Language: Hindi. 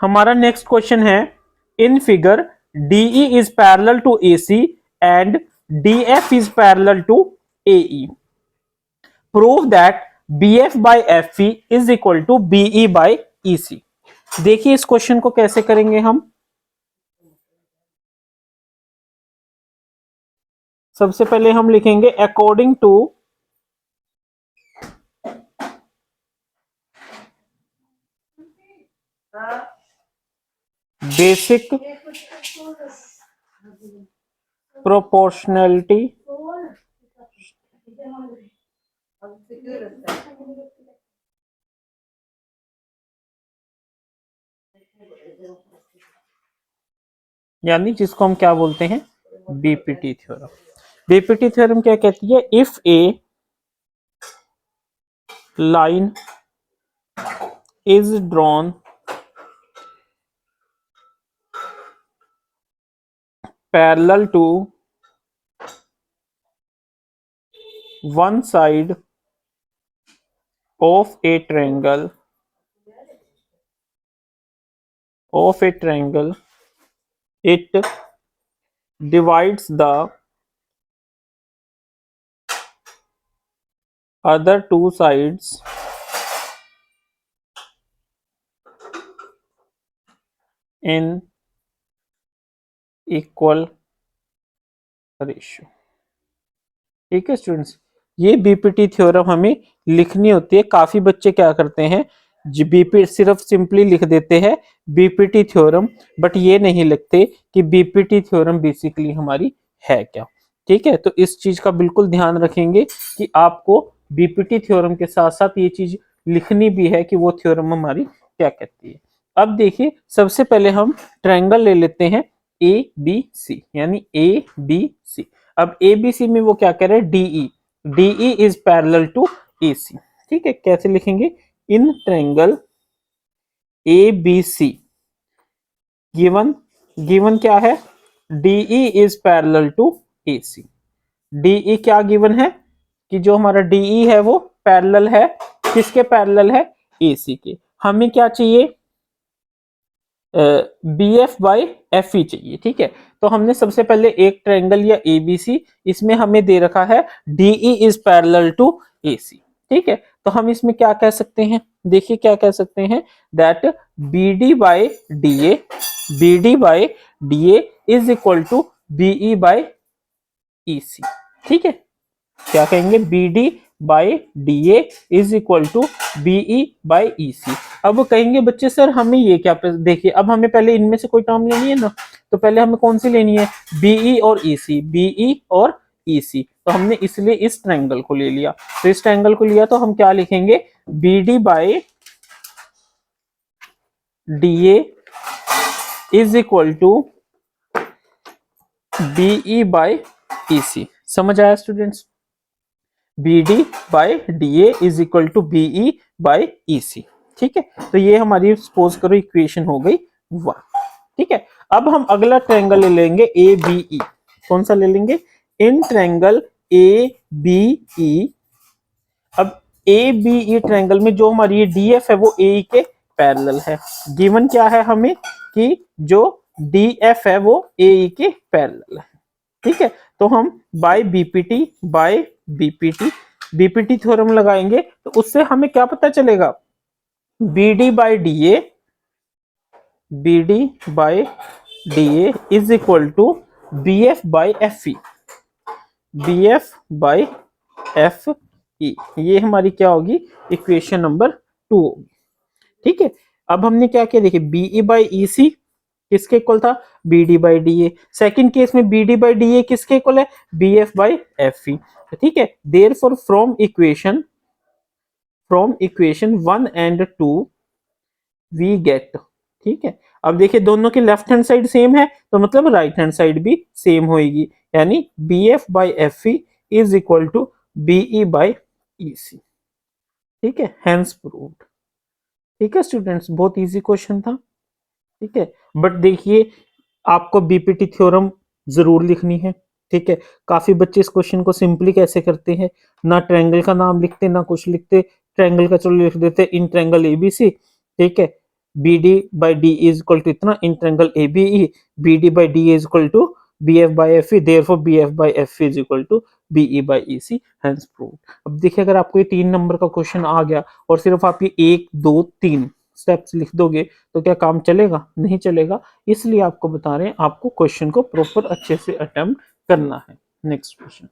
हमारा नेक्स्ट क्वेश्चन है, in figure DE is parallel to AC and DF is parallel to AE, prove that BF by FE is equal to BE by EC। देखिए इस क्वेश्चन को कैसे करेंगे हम। सबसे पहले हम लिखेंगे अकॉर्डिंग टू बेसिक प्रोपोर्शनैलिटी यानी जिसको हम क्या बोलते हैं, बीपीटी थ्योरम। बीपीटी थ्योरम क्या कहती है, if A line is drawn parallel to one side of a triangle it divides the other two sides in equal ratio. ठीक है स्टूडेंट्स, ये बीपीटी थ्योरम हमें लिखनी होती है। काफी बच्चे क्या करते हैं, बीपी सिर्फ सिंपली लिख देते हैं बीपीटी थ्योरम, बट ये नहीं लिखते कि बीपीटी थ्योरम बेसिकली हमारी है क्या। ठीक है, तो इस चीज का बिल्कुल ध्यान रखेंगे कि आपको बीपीटी थ्योरम के साथ साथ ये चीज लिखनी भी है कि वो थ्योरम हमारी क्या कहती है। अब देखिए सबसे पहले हम ट्रायंगल ले लेते हैं ABC, यानी ABC। अब ABC में वो क्या कह रहे हैं, DE is parallel to AC। ठीक है, कैसे लिखेंगे, इन ट्रायंगल ABC गिवन क्या है, DE is parallel to AC। DE क्या गिवन है कि जो हमारा DE है वो पैरेलल है, किसके पैरेलल है, AC के। हमें क्या चाहिए, BF बाई FE चाहिए। ठीक है, तो हमने सबसे पहले एक ट्रायंगल या ABC, इसमें हमें दे रखा है DE is parallel to AC। ठीक है, तो हम इसमें क्या कह सकते हैं, देखिए क्या कह सकते हैं, that BD by DA is equal to BE by EC। ठीक है, क्या कहेंगे, BD by DA is equal to BE by EC। अब कहेंगे बच्चे सर हमें ये क्या, देखिए अब हमें पहले इनमें से कोई टर्म लेनी है ना, तो पहले हमें कौन सी लेनी है, BE और EC। तो हमने इसलिए इस ट्रायंगल को ले लिया, तो इस ट्रायंगल को लिया तो हम क्या लिखेंगे, BD by DA is equal to BE by EC। समझ आया students, BD by DA is equal to BE by EC। ठीक है, तो ये हमारी सपोज करो इक्वेशन हो गई 1। ठीक है, अब हम अगला ट्रायंगल ले लेंगे ABE। कौन सा ले लेंगे, इन ट्रायंगल ABE। अब ABE ट्रायंगल में जो हमारी ये DF है वो AE के पैरेलल है। गिवन क्या है हमें कि जो DF है वो AE के पैरेलल है। ठीक है, तो हम बाय बीपीटी थ्योरम लगाएंगे, तो उससे हमें क्या पता चलेगा, BD by DA is equal to BF by FE। ये हमारी क्या होगी, इक्वेशन नंबर 2 होगी। ठीक है, अब हमने क्या किया, देखिए BE बाई EC किसके इक्वल था, BD by DA। Second case में BD बाई DA किसके इक्वल है, BF बाई FE। ठीक है, therefore from equation 1 and 2 we get. ठीक है, अब देखिए दोनों की लेफ्ट हैंड साइड सेम है, तो मतलब राइट हैंड साइड भी सेम होगी, यानी BF by FE is equal to BE by EC। ठीक है, हेंस प्रूव्ड। ठीक है स्टूडेंट्स, बहुत इजी क्वेश्चन था। ठीक है, बट देखिए आपको बीपीटी थ्योरम जरूर लिखनी है। ठीक है, काफी बच्चे इस क्वेश्चन को सिंपली कैसे करते हैं, ना ट्रायंगल का नाम लिखते ना कुछ लिखते, ट्रायंगल का चलो लिख देते इन ट्रायंगल ABC। ठीक है, B D by D is equal to इतना in triangle A B E, B D by D is equal to B F by F E, therefore B F by F is equal to B E by E C, hence proved. अब देखिए अगर आपको ये 3 नंबर का क्वेश्चन आ गया और सिर्फ आप ये 1 2 3 स्टेप्स लिख दोगे तो क्या काम चलेगा? नहीं चलेगा। इसलिए आपको बता रहे हैं आपको क्वेश्चन को प्रॉपर अच्छे से अटेम्प्ट करना है। Next question,